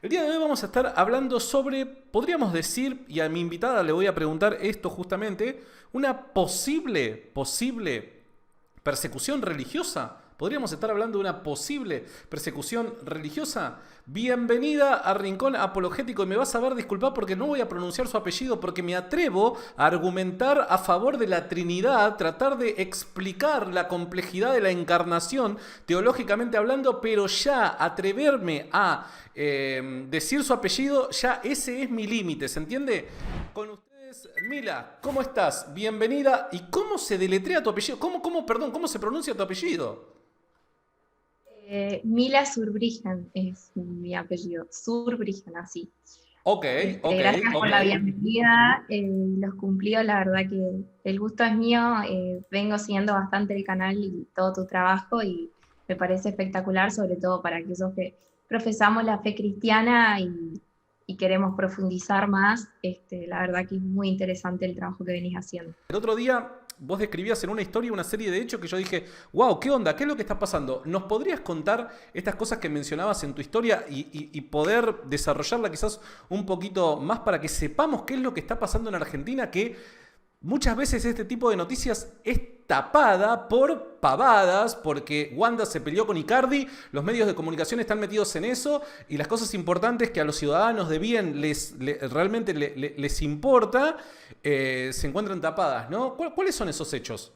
El día de hoy vamos a estar hablando sobre, podríamos decir, y a mi invitada le voy a preguntar esto justamente, una posible persecución religiosa. ¿Podríamos estar hablando de una posible persecución religiosa? Bienvenida a Rincón Apologético. Y me vas a ver disculpar porque no voy a pronunciar su apellido, porque me atrevo a argumentar a favor de la Trinidad, tratar de explicar la complejidad de la encarnación, teológicamente hablando, pero ya atreverme a decir su apellido, ya ese es mi límite, ¿se entiende? Con ustedes, Mila, ¿cómo estás? Bienvenida. ¿Y cómo se deletrea tu apellido? ¿Cómo se pronuncia tu apellido? Mila Surbrigen es mi apellido, Surbrigen, así. Ok, ok, Gracias por ok. la bienvenida, los cumplidos, la verdad que el gusto es mío, vengo siguiendo bastante el canal y todo tu trabajo y me parece espectacular, sobre todo para aquellos que profesamos la fe cristiana y queremos profundizar más, la verdad que es muy interesante el trabajo que venís haciendo. El otro día vos describías en una historia una serie de hechos que yo dije, wow, ¿qué onda? ¿Qué es lo que está pasando? ¿Nos podrías contar estas cosas que mencionabas en tu historia y poder desarrollarla quizás un poquito más para que sepamos qué es lo que está pasando en Argentina? Que muchas veces este tipo de noticias es tapada por pavadas, porque Wanda se peleó con Icardi, los medios de comunicación están metidos en eso, y las cosas importantes que a los ciudadanos de bien realmente les importa, se encuentran tapadas, ¿no? ¿Cuáles son esos hechos?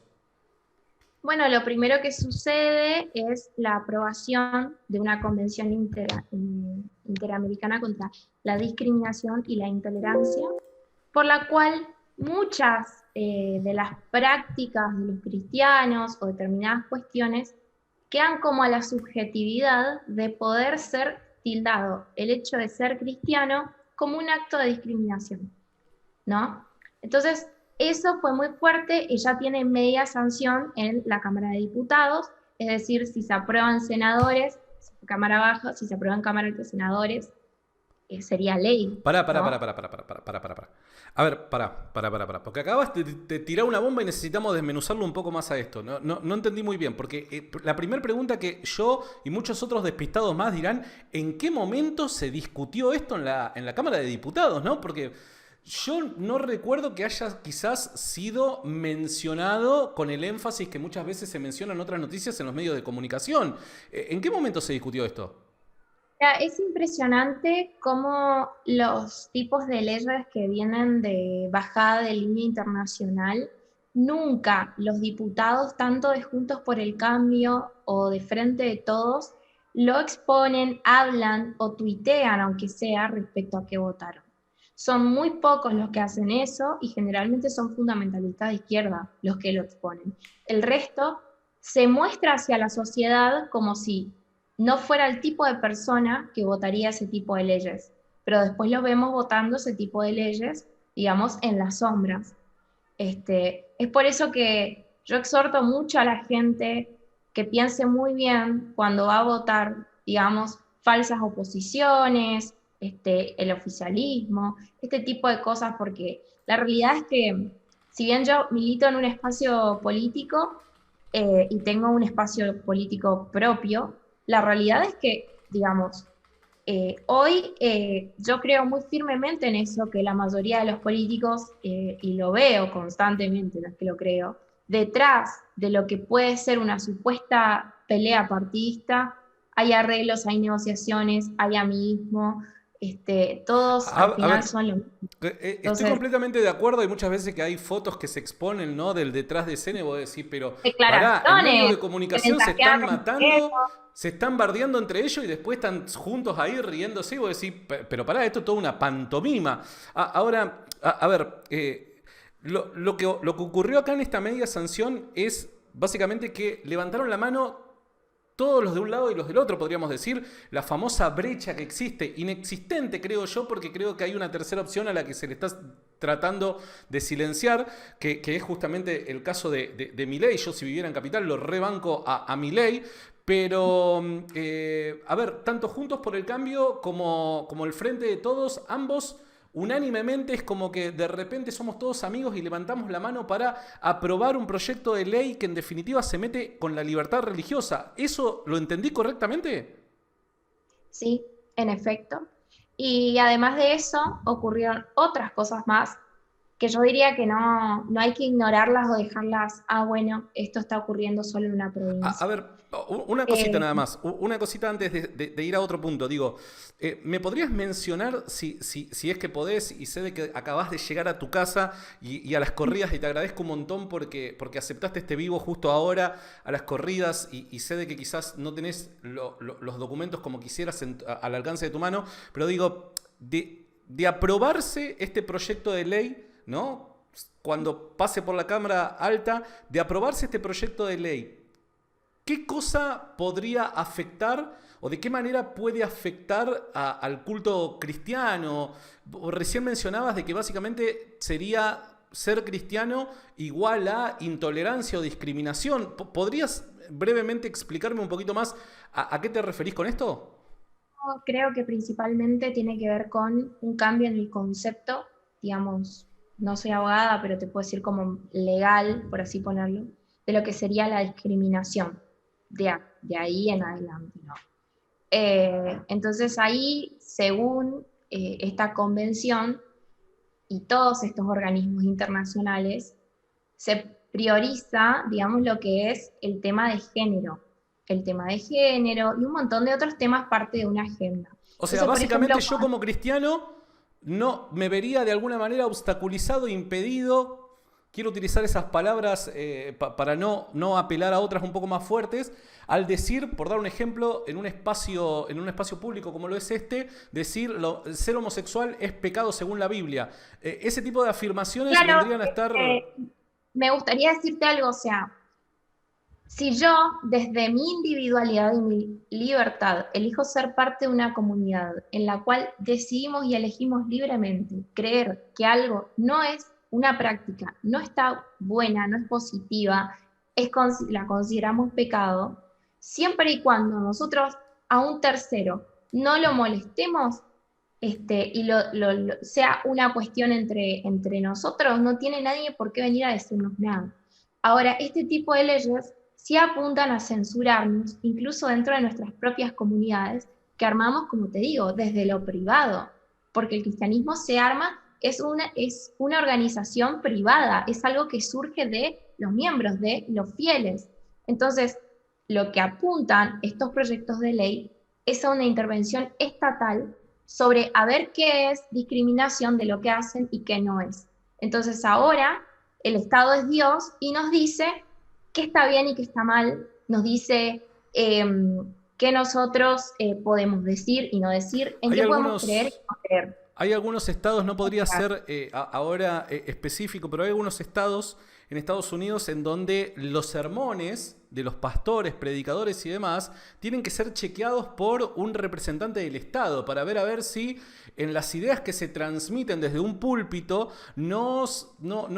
Bueno, lo primero que sucede es la aprobación de una convención interamericana contra la discriminación y la intolerancia, por la cual muchas de las prácticas de los cristianos o determinadas cuestiones quedan como a la subjetividad de poder ser tildado el hecho de ser cristiano como un acto de discriminación, ¿no? Entonces, eso fue muy fuerte y ya tiene media sanción en la Cámara de Diputados, es decir, si se aprueban senadores, Cámara Baja, si se aprueban Cámara de Senadores, sería ley, ¿no? Pará. A ver, pará. Porque acabas de tirar una bomba y necesitamos desmenuzarlo un poco más a esto. No entendí muy bien, porque la primera pregunta que yo y muchos otros despistados más dirán, ¿en qué momento se discutió esto en la Cámara de Diputados, no? Porque yo no recuerdo que haya quizás sido mencionado con el énfasis que muchas veces se menciona en otras noticias en los medios de comunicación. ¿En qué momento se discutió esto? Es impresionante cómo los tipos de leyes que vienen de bajada de línea internacional, nunca los diputados, tanto de Juntos por el Cambio o de Frente de Todos, lo exponen, hablan o tuitean, aunque sea, respecto a qué votaron. Son muy pocos los que hacen eso y generalmente son fundamentalistas de izquierda los que lo exponen. El resto se muestra hacia la sociedad como si no fuera el tipo de persona que votaría ese tipo de leyes, pero después lo vemos votando ese tipo de leyes, digamos, en las sombras. Es por eso que yo exhorto mucho a la gente que piense muy bien cuando va a votar, digamos, falsas oposiciones, el oficialismo, este tipo de cosas, porque la realidad es que si bien yo milito en un espacio político y tengo un espacio político propio, la realidad es que, digamos, hoy yo creo muy firmemente en eso, que la mayoría de los políticos, y lo veo constantemente, no es que lo creo, detrás de lo que puede ser una supuesta pelea partidista, hay arreglos, hay negociaciones, hay amiguismo, todos al A final ver, son lo mismo. estoy Entonces, completamente de acuerdo. Hay muchas veces que hay fotos que se exponen, ¿no? Del detrás de escena y vos decís, pero pará, en medio declaraciones, de comunicación se están mensajeadas, matando, se están bardeando entre ellos y después están juntos ahí riéndose y vos decís, pero pará, esto es toda una pantomima. Ahora, a ver, lo que ocurrió acá en esta media sanción es básicamente que levantaron la mano todos los de un lado y los del otro, podríamos decir, la famosa brecha que existe, inexistente creo yo, porque creo que hay una tercera opción a la que se le está tratando de silenciar, que es justamente el caso de Milei. Yo si viviera en Capital lo rebanco a Milei, pero a ver, tanto Juntos por el Cambio como el Frente de Todos, ambos unánimemente es como que de repente somos todos amigos y levantamos la mano para aprobar un proyecto de ley que en definitiva se mete con la libertad religiosa. ¿Eso lo entendí correctamente? sí, en efecto. Y además de eso, ocurrieron otras cosas más que yo diría que no hay que ignorarlas o dejarlas, bueno, esto está ocurriendo solo en una A provincia. ver, una cosita Eh, nada más, una cosita antes de ir a otro punto. Digo, ¿me podrías mencionar, si es que podés, y sé de que acabás de llegar a tu casa y a las corridas, y te agradezco un montón porque aceptaste este vivo justo ahora, a las corridas, y sé de que quizás no tenés los documentos como quisieras al alcance de tu mano, pero digo, de aprobarse este proyecto de ley, ¿no? Cuando pase por la Cámara Alta, de aprobarse este proyecto de ley, ¿qué cosa podría afectar o de qué manera puede afectar al culto cristiano? Recién mencionabas de que básicamente sería ser cristiano igual a intolerancia o discriminación. ¿Podrías brevemente explicarme un poquito más a qué te referís con esto? Creo que principalmente tiene que ver con un cambio en el concepto, digamos, no soy abogada, pero te puedo decir como legal, por así ponerlo, de lo que sería la discriminación de ahí en adelante, ¿no? Entonces ahí, según esta convención y todos estos organismos internacionales, se prioriza, digamos, lo que es el tema de género y un montón de otros temas parte de una agenda. O sea, Entonces, por ejemplo, básicamente yo como cristiano no me vería de alguna manera obstaculizado, impedido. Quiero utilizar esas palabras para no apelar a otras un poco más fuertes, al decir, por dar un ejemplo, en un espacio público como lo es este, decir ser homosexual es pecado según la Biblia. Ese tipo de afirmaciones claro, vendrían a estar... me gustaría decirte algo, o sea, si yo, desde mi individualidad y mi libertad, elijo ser parte de una comunidad en la cual decidimos y elegimos libremente creer que algo no es una práctica, no está buena, no es positiva, la consideramos pecado, siempre y cuando nosotros a un tercero no lo molestemos, y sea una cuestión entre nosotros, no tiene nadie por qué venir a decirnos nada. Ahora, este tipo de leyes sí apuntan a censurarnos, incluso dentro de nuestras propias comunidades, que armamos, como te digo, desde lo privado, porque el cristianismo se arma, es una organización privada, es algo que surge de los miembros, de los fieles. Entonces, lo que apuntan estos proyectos de ley es a una intervención estatal sobre a ver qué es discriminación de lo que hacen y qué no es. Entonces ahora el Estado es Dios y nos dice qué está bien y qué está mal, nos dice qué nosotros podemos decir y no decir, en Hay qué podemos creer y algunos, no creer. Hay algunos estados, no podría ser ahora específico, pero hay algunos estados en Estados Unidos en donde los sermones de los pastores, predicadores y demás tienen que ser chequeados por un representante del Estado para ver a ver si en las ideas que se transmiten desde un púlpito no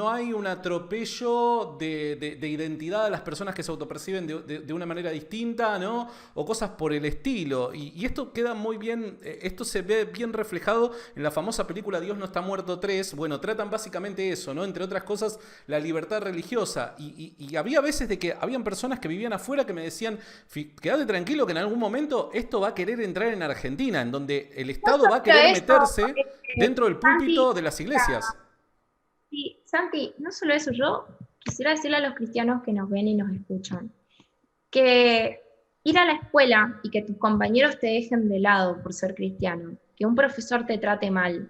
hay un atropello de identidad a las personas que se autoperciben de una manera distinta, ¿no? O cosas por el estilo. Y esto queda muy bien, esto se ve bien reflejado en la famosa película Dios no está muerto 3. Bueno, tratan básicamente eso, ¿no? Entre otras cosas, la libertad religiosa. Y había veces de que habían personas que vivían afuera que me decían, quédate tranquilo que en algún momento esto va a querer entrar en Argentina, en donde el No Estado va a solo querer eso, meterse dentro del Santi, púlpito de las iglesias. sí, Santi, no solo eso, yo quisiera decirle a los cristianos que nos ven y nos escuchan, que ir a la escuela y que tus compañeros te dejen de lado por ser cristiano, que un profesor te trate mal,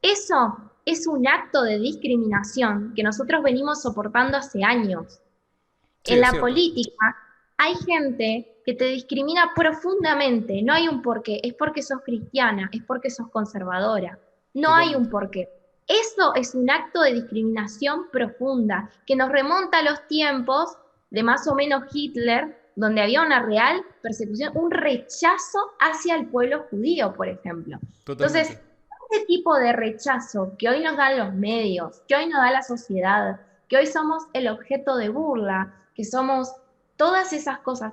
eso es un acto de discriminación que nosotros venimos soportando hace años. Sí, En es la cierto. política hay gente que te discrimina profundamente, no hay un porqué, es porque sos cristiana, es porque sos conservadora, no hay un Totalmente. porqué. Eso es un acto de discriminación profunda que nos remonta a los tiempos de más o menos Hitler, donde había una real persecución, un rechazo hacia el pueblo judío, por ejemplo. Totalmente. Entonces, ese tipo de rechazo que hoy nos dan los medios, que hoy nos da la sociedad, que hoy somos el objeto de burla, que somos todas esas cosas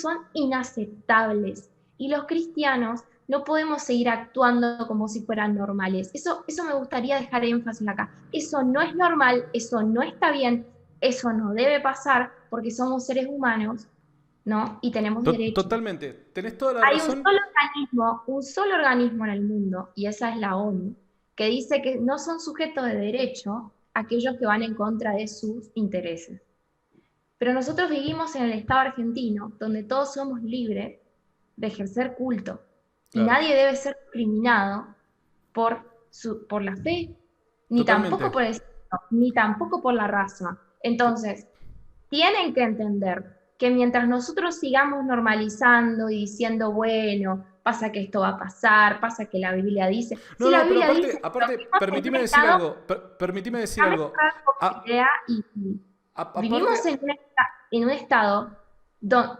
son inaceptables. Y los cristianos no podemos seguir actuando como si fueran normales. Eso me gustaría dejar énfasis acá. Eso no es normal, eso no está bien, eso no debe pasar porque somos seres humanos ¿no? Y tenemos derechos. Totalmente, tenés toda la Hay razón. un solo organismo en el mundo, y esa es la ONU, que dice que no son sujetos de derecho aquellos que van en contra de sus intereses. Pero nosotros vivimos en el Estado argentino, donde todos somos libres de ejercer culto, y Claro, nadie debe ser discriminado por la fe, ni tampoco totalmente. por el sexo, ni tampoco por la raza. To- Entonces, tienen que entender que mientras nosotros sigamos normalizando y diciendo, bueno, pasa que esto va a pasar, pasa que la Biblia dice, No, si la no, pero Biblia dice aparte, que aparte, vivimos en un permitime decir estado, algo. Permitime decir déjame algo. cerrar con mi A- idea, y aparte, vivimos en un estado,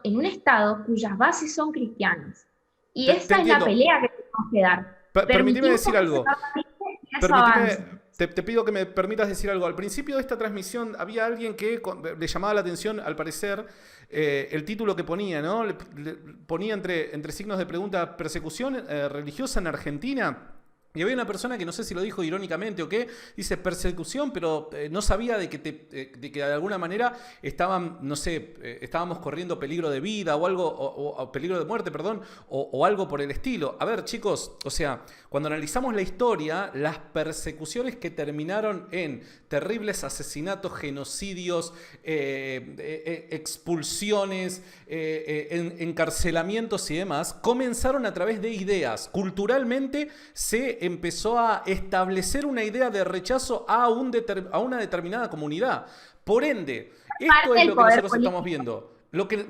en un estado cuyas bases son cristianas. Y te esa es la entiendo. pelea que tenemos que dar. Permitime Permitimos decir que se algo. normalice y eso Permitime, avance. te pido que me permitas decir algo. Al principio de esta transmisión había alguien que le llamaba la atención, al parecer, el título que ponía, ¿no? Ponía entre signos de pregunta persecución religiosa en Argentina. Y había una persona que no sé si lo dijo irónicamente o qué, dice persecución, pero no sabía de que de alguna manera estaban, no sé, estábamos corriendo peligro de vida o algo, o peligro de muerte, perdón, o algo por el estilo. A ver, chicos, o sea, cuando analizamos la historia, las persecuciones que terminaron en terribles asesinatos, genocidios, expulsiones, encarcelamientos y demás, comenzaron a través de ideas. Culturalmente se empezó a establecer una idea de rechazo a una determinada comunidad. Por ende, esto Parte es del lo que poder nosotros estamos político. viendo. Lo que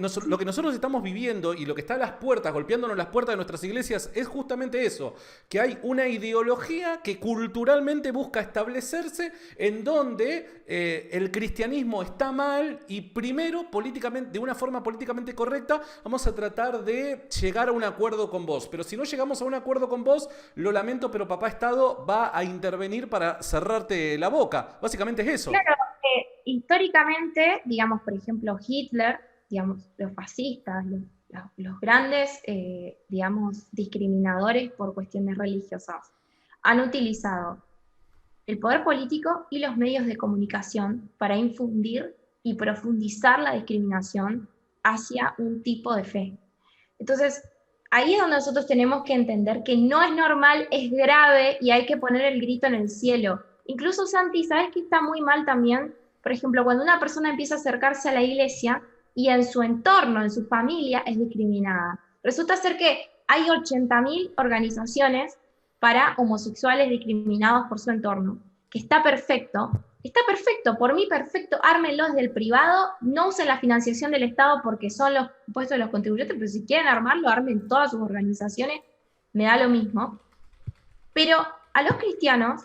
nosotros estamos viviendo y lo que está a las puertas, golpeándonos las puertas de nuestras iglesias, es justamente eso, que hay una ideología que culturalmente busca establecerse en donde el cristianismo está mal y primero, políticamente, de una forma políticamente correcta, vamos a tratar de llegar a un acuerdo con vos. Pero si no llegamos a un acuerdo con vos, lo lamento, pero papá Estado va a intervenir para cerrarte la boca. Básicamente es eso. Claro, históricamente, digamos, por ejemplo, Hitler, digamos, los fascistas, los grandes, digamos, discriminadores por cuestiones religiosas, han utilizado el poder político y los medios de comunicación para infundir y profundizar la discriminación hacia un tipo de fe. Entonces, ahí es donde nosotros tenemos que entender que no es normal, es grave y hay que poner el grito en el cielo. Incluso, Santi, ¿sabes qué está muy mal también? Por ejemplo, cuando una persona empieza a acercarse a la iglesia y en su entorno, en su familia, es discriminada. Resulta ser que hay 80.000 organizaciones para homosexuales discriminados por su entorno, que está perfecto, por mí perfecto, ármenlo desde el privado, no usen la financiación del Estado porque son los impuestos de los contribuyentes, pero si quieren armarlo, armen todas sus organizaciones, me da lo mismo. Pero a los cristianos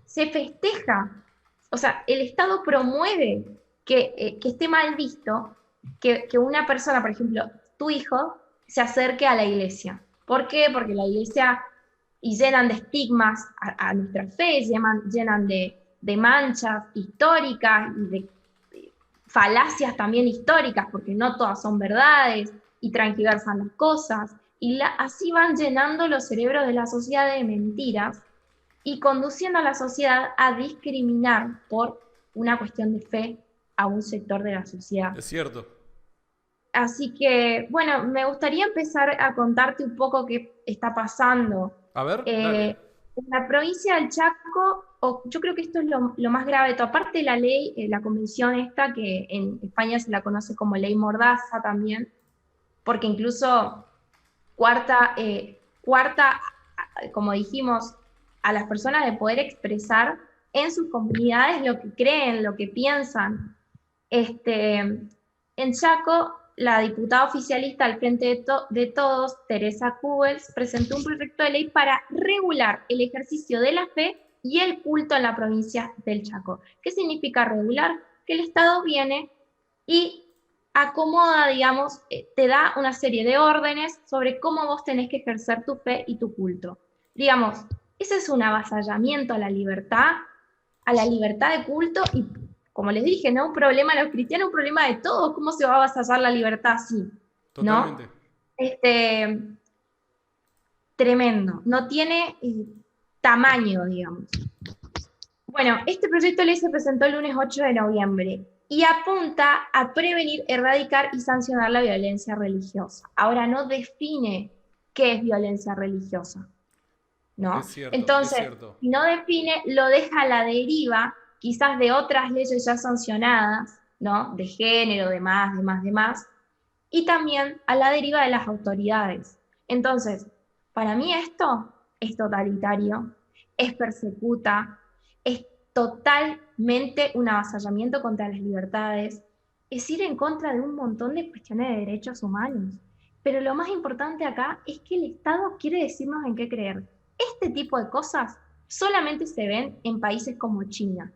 se festeja, o sea, el Estado promueve que esté mal visto que una persona, por ejemplo, tu hijo, se acerque a la iglesia. ¿Por qué? Porque la iglesia y llenan de estigmas a nuestra fe, llenan de manchas históricas y de falacias también históricas, porque no todas son verdades, y transgiversan las cosas, y así van llenando los cerebros de la sociedad de mentiras y conduciendo a la sociedad a discriminar por una cuestión de fe a un sector de la sociedad. Es cierto. Así que, bueno, me gustaría empezar a contarte un poco qué está pasando. A ver, dale. Eh, en la provincia del Chaco, yo creo que esto es lo más grave de todo. Aparte de la ley, la convención esta, que en España se la conoce como ley Mordaza también, porque incluso cuarta, como dijimos, a las personas de poder expresar en sus comunidades lo que creen, lo que piensan. En Chaco, la diputada oficialista al frente de todos, Teresa Cubels, presentó un proyecto de ley para regular el ejercicio de la fe y el culto en la provincia del Chaco. ¿Qué significa regular? Que el Estado viene y acomoda, digamos, te da una serie de órdenes sobre cómo vos tenés que ejercer tu fe y tu culto. Digamos, ese es un avasallamiento a la libertad de culto y, como les dije, no un problema de los cristianos, un problema de todos. ¿Cómo se va a avasallar la libertad así? ¿No? Totalmente. Este, tremendo. No tiene tamaño, digamos. Bueno, este proyecto de ley se presentó el lunes 8 de noviembre. y apunta a prevenir, erradicar y sancionar la violencia religiosa. Ahora no define qué es violencia religiosa, ¿no? Es cierto, es Entonces, cierto. si no define, lo deja a la deriva, quizás de otras leyes ya sancionadas, ¿no? De género, demás, y también a la deriva de las autoridades. Entonces, para mí esto es totalitario, es persecuta, es totalmente un avasallamiento contra las libertades, es ir en contra de un montón de cuestiones de derechos humanos. Pero lo más importante acá es que el Estado quiere decirnos en qué creer. Este tipo de cosas solamente se ven en países como China,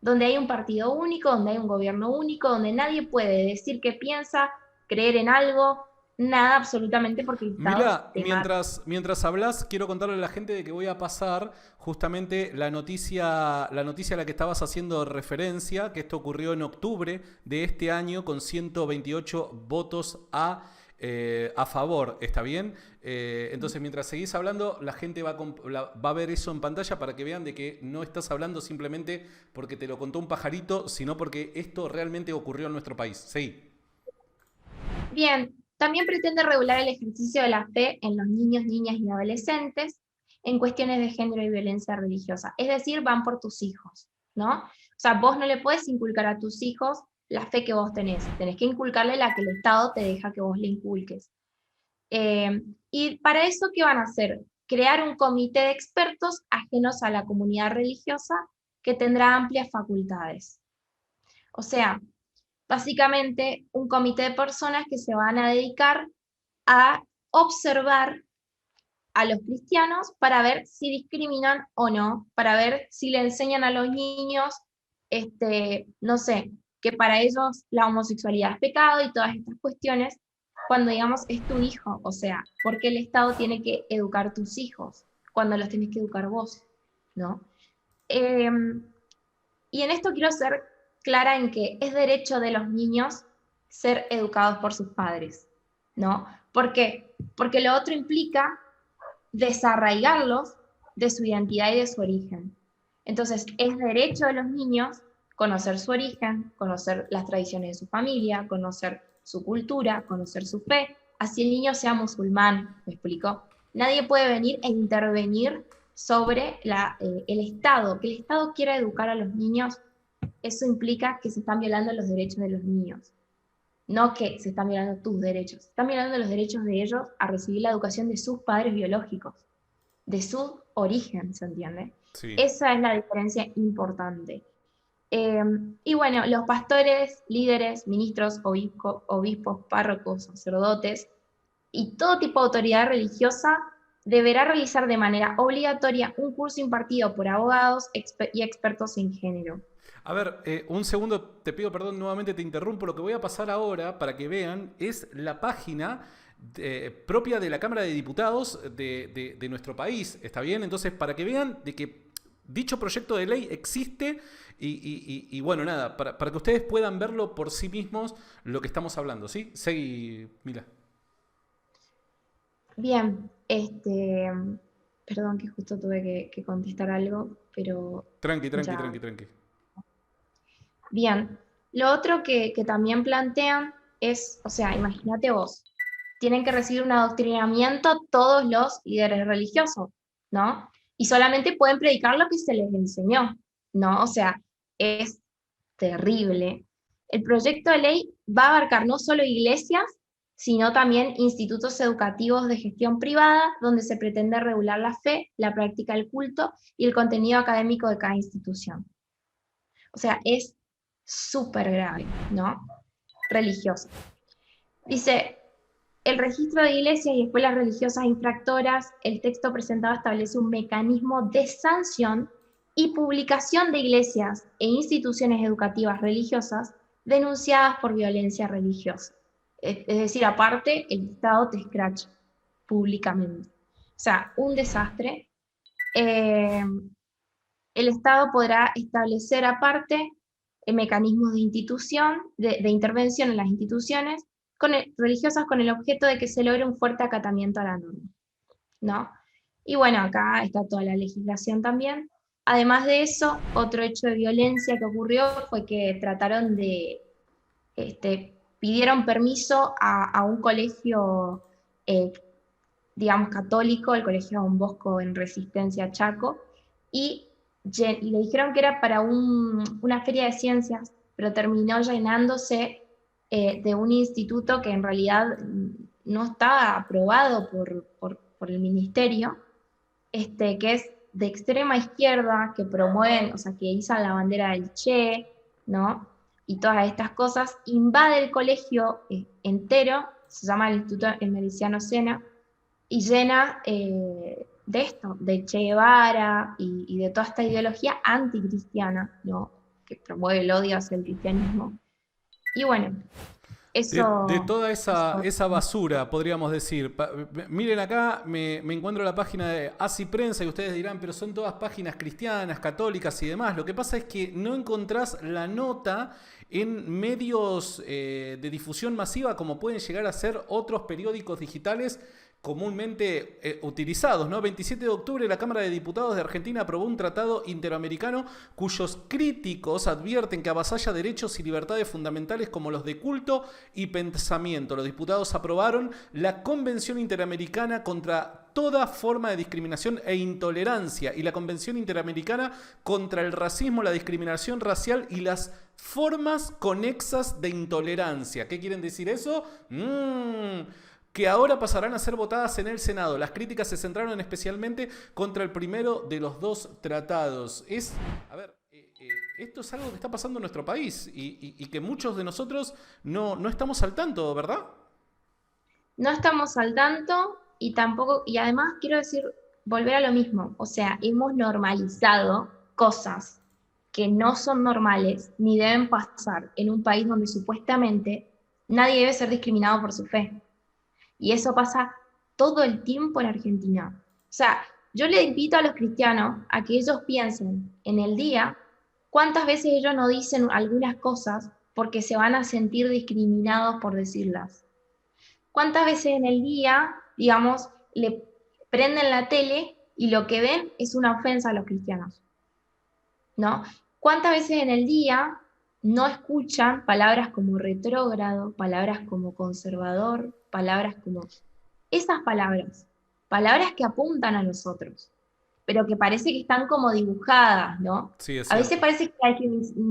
donde hay un partido único, donde hay un gobierno único, donde nadie puede decir qué piensa, creer en algo, nada absolutamente porque el Estado Mila, te mata. mientras hablas, quiero contarle a la gente de que voy a pasar justamente la noticia a la que estabas haciendo referencia, que esto ocurrió en octubre de este año con 128 votos a favor, ¿está bien? Entonces, mientras seguís hablando, la gente va a ver eso en pantalla para que vean de que no estás hablando simplemente porque te lo contó un pajarito, sino porque esto realmente ocurrió en nuestro país. Sí. Bien, también pretende regular el ejercicio de la fe en los niños, niñas y adolescentes en cuestiones de género y violencia religiosa. Es decir, van por tus hijos, ¿no? O sea, vos no le puedes inculcar a tus hijos la fe que vos tenés que inculcarle la que el Estado te deja que vos le inculques. Y para eso, ¿qué van a hacer? Crear un comité de expertos ajenos a la comunidad religiosa que tendrá amplias facultades. O sea, básicamente un comité de personas que se van a dedicar a observar a los cristianos para ver si discriminan o no, para ver si le enseñan a los niños, no sé, que para ellos la homosexualidad es pecado y todas estas cuestiones, cuando digamos es tu hijo, o sea, porque el Estado tiene que educar tus hijos cuando los tenés que educar vos, ¿no? Eh, y en esto quiero ser clara en que es derecho de los niños ser educados por sus padres, ¿no? ¿Por qué? Porque lo otro implica desarraigarlos de su identidad y de su origen. Entonces, es derecho de los niños conocer su origen, conocer las tradiciones de su familia, conocer su cultura, conocer su fe, así el niño sea musulmán, ¿me explico? Nadie puede venir e intervenir sobre el Estado, que el Estado quiera educar a los niños, eso implica que se están violando los derechos de los niños, no que se están violando tus derechos, se están violando los derechos de ellos a recibir la educación de sus padres biológicos, de su origen, ¿se entiende? Sí. Esa es la diferencia importante. Eh, y bueno, los pastores, líderes, ministros, obispos, párrocos, sacerdotes y todo tipo de autoridad religiosa deberá realizar de manera obligatoria un curso impartido por abogados y expertos en género. A ver, un segundo, te pido perdón, nuevamente te interrumpo. Lo que voy a pasar ahora para que vean es la página propia de la Cámara de Diputados de nuestro país, ¿está bien? Entonces, para que vean de que dicho proyecto de ley existe y bueno, nada, para que ustedes puedan verlo por sí mismos lo que estamos hablando, ¿sí? Seguí, Mila. Bien, perdón que justo tuve que contestar algo, pero Tranqui, tranqui, ya. tranqui, tranqui. Bien, lo otro que también plantean es, o sea, imagínate vos, tienen que recibir un adoctrinamiento todos los líderes religiosos, ¿no? Y solamente pueden predicar lo que se les enseñó, ¿no? O sea, es terrible. El proyecto de ley va a abarcar no solo iglesias, sino también institutos educativos de gestión privada, donde se pretende regular la fe, la práctica del culto y el contenido académico de cada institución. O sea, es súper grave, ¿no? Religioso. Dice, el registro de iglesias y escuelas religiosas infractoras, el texto presentado establece un mecanismo de sanción y publicación de iglesias e instituciones educativas religiosas denunciadas por violencia religiosa. Es decir, aparte, el Estado te escracha públicamente. O sea, un desastre. Eh, el Estado podrá establecer aparte mecanismos de institución, de intervención en las instituciones religiosas con el objeto de que se logre un fuerte acatamiento a la norma, ¿no? Y bueno, acá está toda la legislación también. Además de eso, otro hecho de violencia que ocurrió fue que trataron de, pidieron permiso a un colegio, eh, digamos, católico, el Colegio Don Bosco en Resistencia Chaco, y le dijeron que era para una feria de ciencias, pero terminó llenándose de un instituto que en realidad no estaba aprobado por el ministerio, que es de extrema izquierda, que promueven, o sea, que izan la bandera del Che, ¿no? Y todas estas cosas, invade el colegio entero, se llama el Instituto Emericiano Sena, y llena de esto, de Che Guevara y de toda esta ideología anticristiana, ¿no? Que promueve el odio hacia el cristianismo. Y bueno, De eso, toda esa, eso esa basura, podríamos decir. Miren acá, me encuentro la página de Así Prensa y ustedes dirán, pero son todas páginas cristianas, católicas y demás. Lo que pasa es que no encontrás la nota en medios de difusión masiva como pueden llegar a ser otros periódicos digitales comúnmente utilizados, ¿no? 27 de octubre la Cámara de Diputados de Argentina aprobó un tratado interamericano cuyos críticos advierten que avasalla derechos y libertades fundamentales como los de culto y pensamiento. Los diputados aprobaron la Convención Interamericana contra toda forma de discriminación e intolerancia y la Convención Interamericana contra el racismo, la discriminación racial y las formas conexas de intolerancia. ¿Qué quieren decir eso? Que ahora pasarán a ser votadas en el Senado. Las críticas se centraron especialmente contra el primero de los dos tratados. Esto es algo que está pasando en nuestro país y que muchos de nosotros no estamos al tanto, ¿verdad? no estamos al tanto y tampoco, y además quiero decir, volver a lo mismo, o sea, hemos normalizado cosas que no son normales ni deben pasar en un país donde supuestamente nadie debe ser discriminado por su fe. Y eso pasa todo el tiempo en Argentina. O sea, yo le invito a los cristianos a que ellos piensen en el día cuántas veces ellos no dicen algunas cosas porque se van a sentir discriminados por decirlas. ¿Cuántas veces en el día, digamos, le prenden la tele y lo que ven es una ofensa a los cristianos? ¿No? ¿Cuántas veces en el día no escuchan palabras como retrógrado, palabras como conservador, palabras como esas palabras, palabras que apuntan a nosotros, pero que parece que están como dibujadas, ¿no? Sí, es A veces cierto. parece que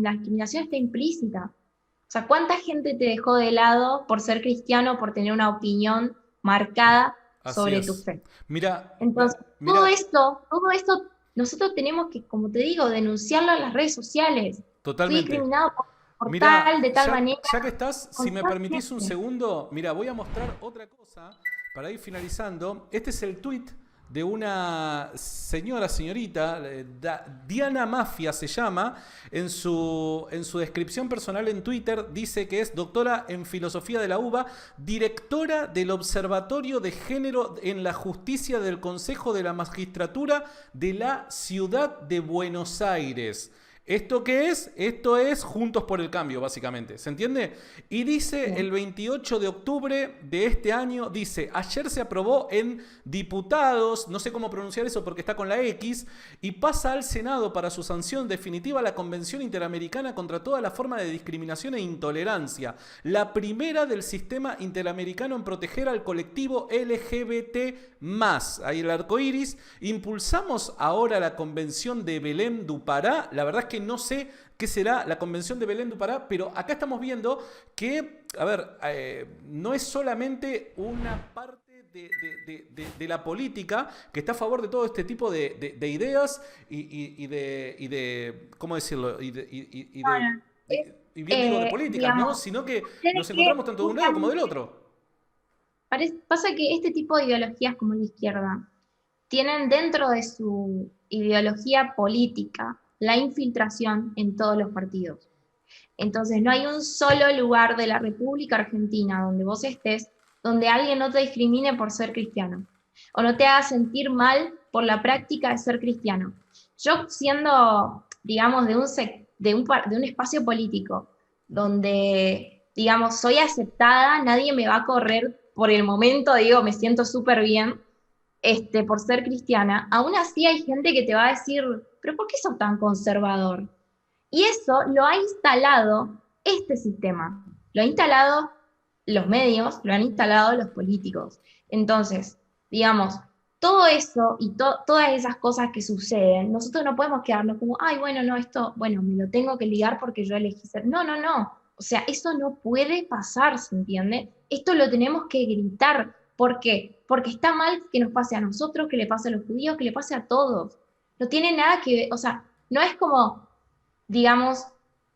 la discriminación está implícita. O sea, ¿cuánta gente te dejó de lado por ser cristiano, por tener una opinión marcada Así sobre tu es. fe? Mira, Entonces, mira, todo esto, nosotros tenemos que, como te digo, denunciarlo en las redes sociales. Fui totalmente. discriminado por tal, Mira, de tal manera, ya que estás, si me permitís un constantemente. segundo, mira, voy a mostrar otra cosa para ir finalizando. Este es el tweet de una señorita, Diana Mafia se llama, en su descripción personal en Twitter dice que es doctora en filosofía de la UBA, directora del Observatorio de Género en la Justicia del Consejo de la Magistratura de la Ciudad de Buenos Aires. ¿Esto qué es? Esto es Juntos por el Cambio, básicamente. ¿Se entiende? Y dice Bien. el 28 de octubre de este año, dice, ayer se aprobó en diputados, no sé cómo pronunciar eso porque está con la X, y pasa al Senado para su sanción definitiva la Convención Interamericana contra toda la forma de discriminación e intolerancia. La primera del sistema interamericano en proteger al colectivo LGBT+. Ahí el arco iris. Impulsamos ahora la Convención de Belém do Pará. La verdad es que no sé qué será la Convención de Belém do Pará, pero acá estamos viendo que, no es solamente una parte de la política que está a favor de todo este tipo de ideas y ¿cómo decirlo? Bueno, es, Y bien digo, de políticas, ¿no? digamos, Sino que tiene nos que encontramos tanto de un lado como del justamente, otro. pasa que este tipo de ideologías como la izquierda tienen dentro de su ideología política la infiltración en todos los partidos. Entonces, no hay un solo lugar de la República Argentina donde vos estés donde alguien no te discrimine por ser cristiano o no te haga sentir mal por la práctica de ser cristiano. Yo siendo, digamos, de un espacio político donde, digamos, soy aceptada, nadie me va a correr por el momento, digo, me siento súper bien por ser cristiana, aún así hay gente que te va a decir pero ¿por qué sos tan conservador? Y eso lo ha instalado este sistema, lo ha instalado los medios, lo han instalado los políticos. Entonces, digamos, todo eso y todas esas cosas que suceden, nosotros no podemos quedarnos como, ay, bueno, no, esto, bueno, me lo tengo que ligar porque yo elegí ser. No, no, no. O sea, eso no puede pasar, ¿se entiende? Esto lo tenemos que gritar. ¿Por qué? Porque está mal que nos pase a nosotros, que le pase a los judíos, que le pase a todos. No tiene nada que ver, o sea, no es como, digamos,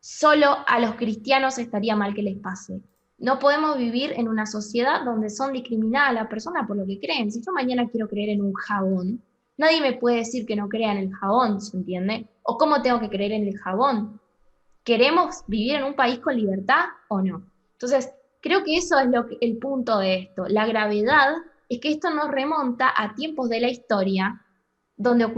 solo a los cristianos estaría mal que les pase. No podemos vivir en una sociedad donde son discriminadas las personas por lo que creen. Si yo mañana quiero creer en un jabón, nadie me puede decir que no crea en el jabón, ¿se entiende? ¿O cómo tengo que creer en el jabón? ¿Queremos vivir en un país con libertad o no? Entonces, creo que eso es el punto de esto. La gravedad es que esto nos remonta a tiempos de la historia donde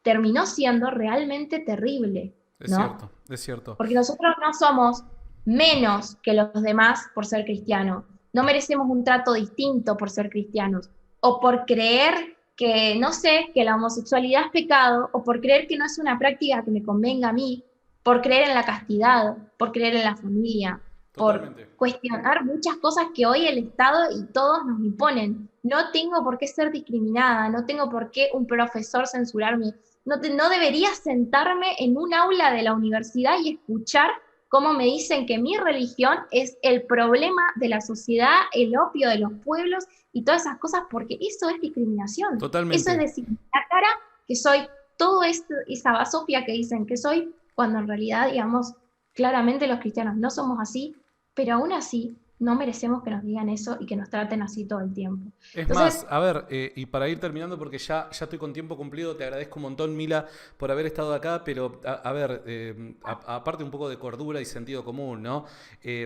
terminó siendo realmente terrible, Es ¿no? cierto, es cierto. Porque nosotros no somos menos que los demás por ser cristianos. No merecemos un trato distinto por ser cristianos. O por creer que, no sé, que la homosexualidad es pecado, o por creer que no es una práctica que me convenga a mí, por creer en la castidad, por creer en la familia, por Totalmente. cuestionar muchas cosas que hoy el Estado y todos nos imponen. No tengo por qué ser discriminada, no tengo por qué un profesor censurarme, no debería sentarme en un aula de la universidad y escuchar cómo me dicen que mi religión es el problema de la sociedad, el opio de los pueblos y todas esas cosas, porque eso es discriminación. Eso es Totalmente. decir, la cara que soy todo esto, esa basofia que dicen que soy, cuando en realidad, digamos, claramente los cristianos no somos así, pero aún así no merecemos que nos digan eso y que nos traten así todo el tiempo. Es Entonces, más, a ver, y para ir terminando, porque ya estoy con tiempo cumplido, te agradezco un montón, Mila, por haber estado acá, pero a ver, aparte un poco de cordura y sentido común, ¿no?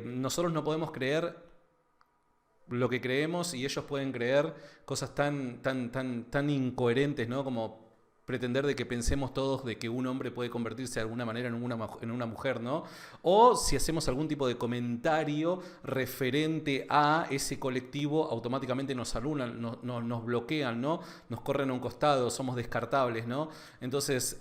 Nosotros no podemos creer lo que creemos y ellos pueden creer cosas tan incoherentes, ¿no? Como pretender de que pensemos todos de que un hombre puede convertirse de alguna manera en una mujer, ¿no? O si hacemos algún tipo de comentario referente a ese colectivo, automáticamente nos anulan, nos bloquean, ¿no? Nos corren a un costado, somos descartables, ¿no? Entonces,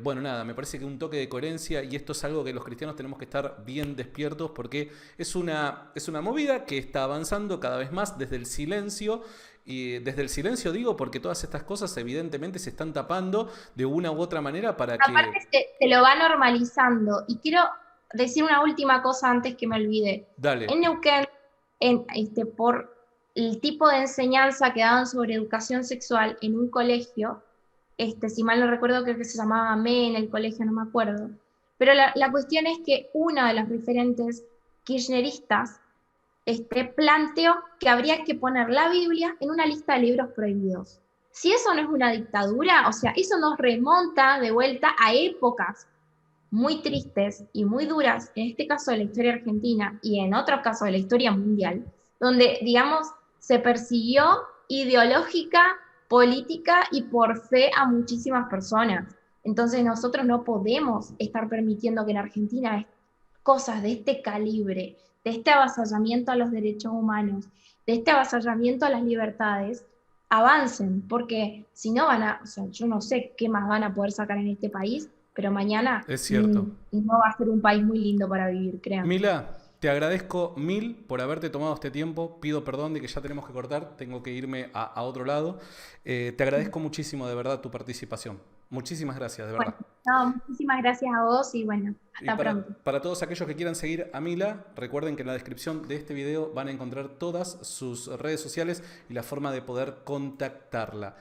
bueno, nada, me parece que un toque de coherencia, y esto es algo que los cristianos tenemos que estar bien despiertos, porque es una movida que está avanzando cada vez más desde el silencio. Y desde el silencio digo porque todas estas cosas evidentemente se están tapando de una u otra manera para que... aparte se lo va normalizando. Y quiero decir una última cosa antes que me olvide. Dale. En Neuquén, por el tipo de enseñanza que daban sobre educación sexual en un colegio, si mal no recuerdo, creo que se llamaba ME en el colegio, no me acuerdo. Pero la cuestión es que una de las referentes kirchneristas planteó que habría que poner la Biblia en una lista de libros prohibidos. Si eso no es una dictadura, o sea, eso nos remonta de vuelta a épocas muy tristes y muy duras, en este caso de la historia argentina y en otro caso de la historia mundial, donde, digamos, se persiguió ideológica, política y por fe a muchísimas personas. Entonces nosotros no podemos estar permitiendo que en Argentina cosas de este calibre, de este avasallamiento a los derechos humanos, de este avasallamiento a las libertades, avancen, porque si no van a, o sea, yo no sé qué más van a poder sacar en este país, pero mañana Es cierto. no va a ser un país muy lindo para vivir, créanme. Mila, te agradezco mil por haberte tomado este tiempo. Pido perdón de que ya tenemos que cortar, tengo que irme a otro lado. Te agradezco muchísimo de verdad tu participación. Muchísimas gracias, de Bueno, verdad. no, muchísimas gracias a vos y bueno, Y hasta pronto. para todos aquellos que quieran seguir a Mila, recuerden que en la descripción de este video van a encontrar todas sus redes sociales y la forma de poder contactarla.